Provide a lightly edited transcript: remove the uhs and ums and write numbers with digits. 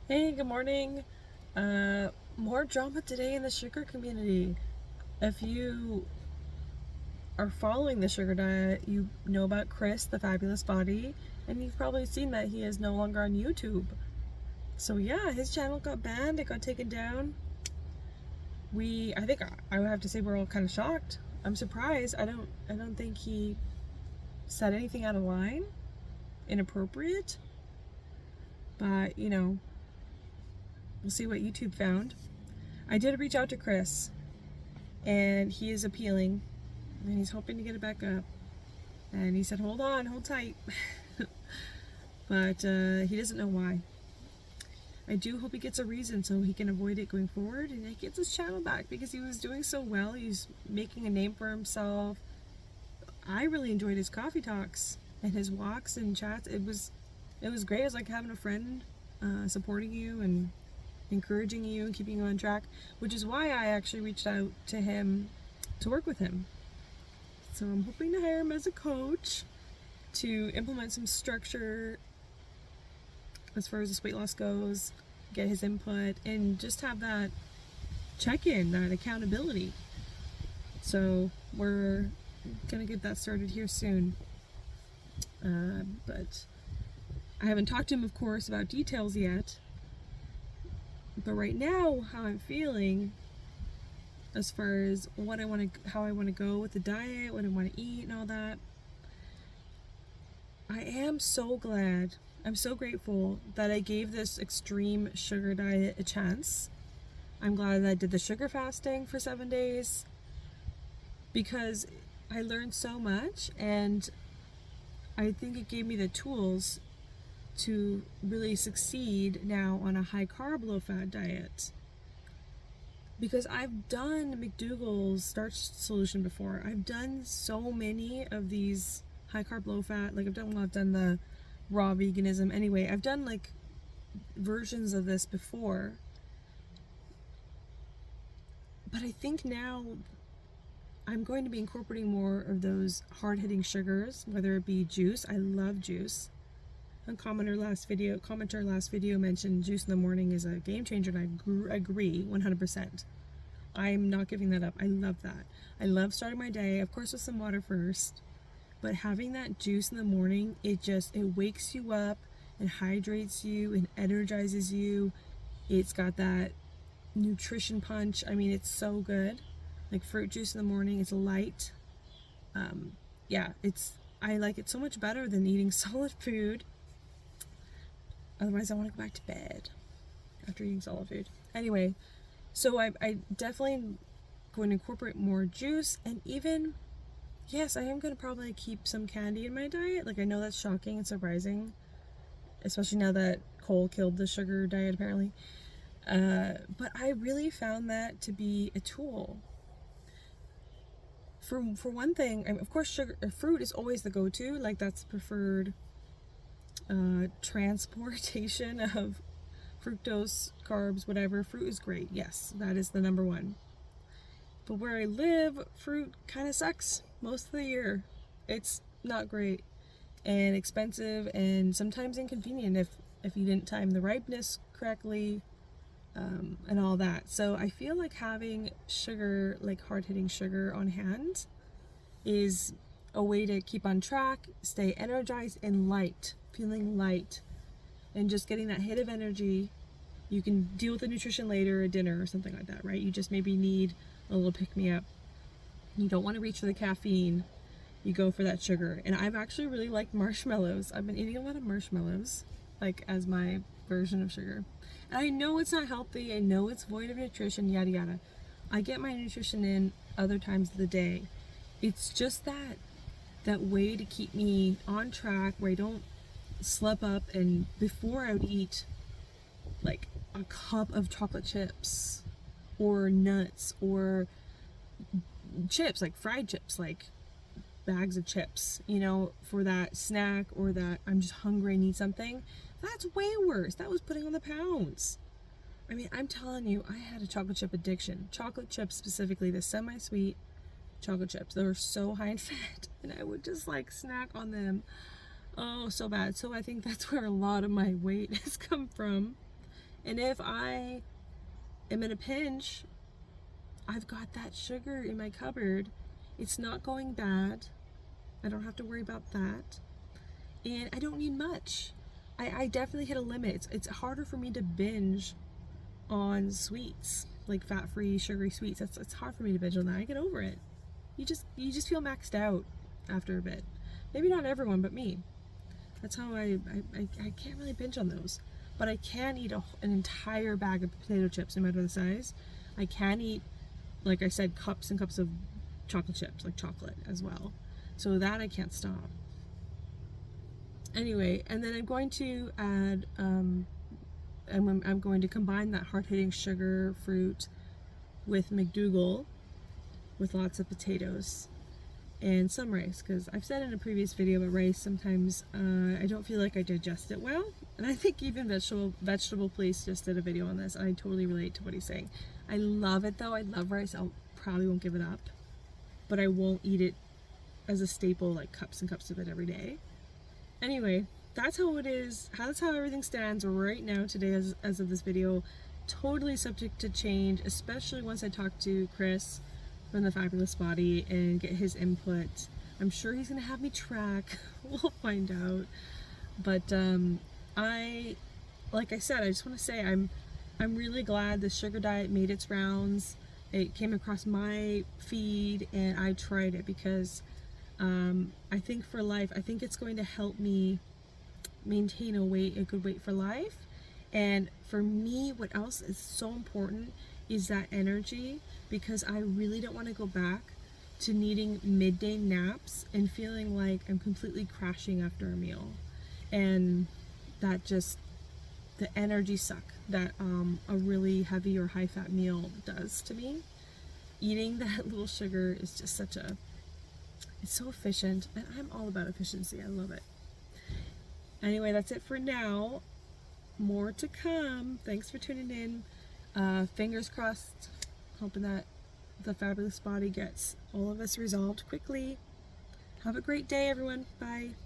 Hey, good morning. More drama today in the sugar community. If you are following the sugar diet, you know about Chris, the fabulous body, and you've probably seen that he is no longer on YouTube. So yeah, his channel got banned, it got taken down. I think I would have to say we're all kind of shocked. I'm surprised. I don't think he said anything out of line, inappropriate. But we'll see what YouTube found. I did reach out to Chris, and he is appealing, and he's hoping to get it back up. And he said, hold on, hold tight. But he doesn't know why. I do hope he gets a reason so he can avoid it going forward, and he gets his channel back because he was doing so well. He's making a name for himself. I really enjoyed his coffee talks and his walks and chats. It was great. It was like having a friend supporting you and encouraging you and keeping you on track, which is why I actually reached out to him to work with him. So I'm hoping to hire him as a coach to implement some structure as far as this weight loss goes, get his input, and just have that check-in, that accountability. So we're gonna get that started here soon. But I haven't talked to him, of course, about details yet. But right now, how I'm feeling, as far as how I want to go with the diet, what I want to eat, and all that, I am so glad. I'm so grateful that I gave this extreme sugar diet a chance. I'm glad that I did the sugar fasting for 7 days because I learned so much, and I think it gave me the tools to really succeed now on a high carb, low fat diet. Because I've done McDougall's starch solution before. I've done so many of these high carb, low fat. Like I've done the raw veganism. Anyway, I've done like versions of this before. But I think now I'm going to be incorporating more of those hard-hitting sugars, whether it be juice. I love juice. A commenter last video mentioned juice in the morning is a game changer, and I agree 100%. I'm not giving that up. I love that. I love starting my day, of course, with some water first, but having that juice in the morning, it wakes you up, it hydrates you, and energizes you. It's got that nutrition punch. I mean, it's so good. Like fruit juice in the morning, it's light. I like it so much better than eating solid food. Otherwise, I want to go back to bed after eating solid food. Anyway, so I definitely going to incorporate more juice, and even, yes, I am going to probably keep some candy in my diet. Like, I know that's shocking and surprising, especially now that coal killed the sugar diet, apparently. But I really found that to be a tool. For one thing, of course, fruit is always the go-to. Like, that's preferred transportation of fructose, carbs, whatever. Fruit is great. Yes, that is the number one. But where I live, fruit kind of sucks most of the year. It's not great and expensive and sometimes inconvenient if you didn't time the ripeness correctly, and all that. So I feel like having sugar, like hard-hitting sugar on hand, is a way to keep on track, stay energized and light, feeling light, and just getting that hit of energy. You can deal with the nutrition later at dinner or something like that, right? You just maybe need a little pick-me-up. You don't want to reach for the caffeine. You go for that sugar. And I've actually really liked marshmallows. I've been eating a lot of marshmallows, like as my version of sugar. And I know it's not healthy. I know it's void of nutrition, yada yada. I get my nutrition in other times of the day. It's just that way to keep me on track where I don't slip up. And before I would eat like a cup of chocolate chips or nuts or chips, like fried chips, like bags of chips, for that snack, or that I'm just hungry and need something. That's way worse. That was putting on the pounds. I mean, I'm telling you, I had a chocolate chip addiction. Chocolate chips, specifically the semi-sweet chocolate chips. They were so high in fat, and I would just like snack on them. Oh, so bad. So I think that's where a lot of my weight has come from. And if I am in a pinch, I've got that sugar in my cupboard. It's not going bad. I don't have to worry about that. And I don't need much. I definitely hit a limit. It's harder for me to binge on sweets, like fat-free, sugary sweets. It's hard for me to binge on that. I get over it. You just feel maxed out after a bit. Maybe not everyone, but me. That's how I can't really binge on those. But I can eat an entire bag of potato chips, no matter the size. I can eat, like I said, cups and cups of chocolate chips, like chocolate as well. So that I can't stop. Anyway, and then I'm going to add, I'm going to combine that hard-hitting sugar fruit with McDougal, with lots of potatoes and some rice, because I've said in a previous video about rice, sometimes I don't feel like I digest it well, and I think even Vegetable Place just did a video on this, and I totally relate to what he's saying. I love it though. I love rice. I probably won't give it up, but I won't eat it as a staple, like cups and cups of it every day. Anyway, that's how it is. That's how everything stands right now today as of this video. Totally subject to change, especially once I talk to Chris from the Fabulous Body and get his input. I'm sure he's gonna have me track. We'll find out. But like I said, I just want to say I'm really glad the sugar diet made its rounds. It came across my feed and I tried it, because I think for life, I think it's going to help me maintain a good weight for life. And for me, what else is so important is that energy, because I really don't want to go back to needing midday naps and feeling like I'm completely crashing after a meal. And that just, the energy suck that a really heavy or high fat meal does to me. Eating that little sugar is just it's so efficient, and I'm all about efficiency. I love it. Anyway, that's it for now. More to come. Thanks for tuning in. Fingers crossed, hoping that the Fabulous Body gets all of this resolved quickly. Have a great day, everyone. Bye.